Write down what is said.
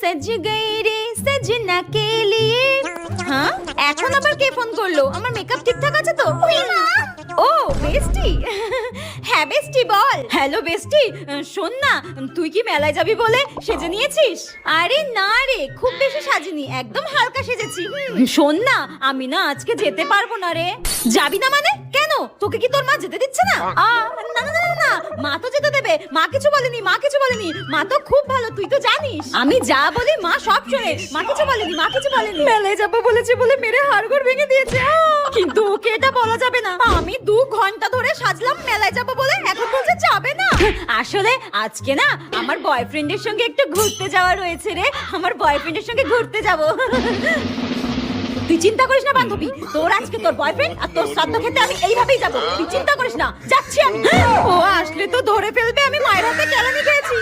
सज गई रे सजना के लिए। হ্যাঁ এখন আবার কে ফোন করলো? আমার মেকআপ ঠিকঠাক আছে তো? ও বেস্টি। হ্যাঁ বেস্টি বল। হ্যালো বেস্টি, শোন না, তুই কি মেলায় যাবি বলে সেজে নিয়েছিস? আরে না রে, খুব বেশি সাজিনি, একদম হালকা সেজেছি। শোন না, আমি না আজকে যেতে পারবো না রে। যাবি না মানে? কেন, তোকে কি তোর মা যেতে দিচ্ছে না? না না না না, মা তো যেতে দেবে। মা কিছু বলেনি, মা কিছু বলেনি। মা তো খুব ভালো, তুই তো জানিস। আমি যা বলি মা সব শোনে। মা কিছু বলেনি, মা কিছু বলেনি। মেলায় যাবো বলেছে বলে মেরে হাড়গোড় ভেঙে দিয়েছে। কিন্তু ওকে এটা বলা যাবে না। আমি 2 ঘন্টা ধরে সাজলাম মেলায় যাবো বলে, এখন বলছে যাবে না। আসলে আজকে না আমার বয়ফ্রেন্ডের সঙ্গে একটু ঘুরতে যাওয়া রয়েছে রে। আমার বয়ফ্রেন্ডের সঙ্গে ঘুরতে যাবো। তুই চিন্তা করিস না বান্ধবী, তোর আজকে তোর বয়ফ্রেন্ড আর তোর শ্রাদ্ধ খেতে আমি এইভাবেই যাবো। তুই চিন্তা করিস না, যাচ্ছি আমি। ও আসলে তো ধরে ফেলবে আমি মায়ের হাতে কেলানি খেয়েছি।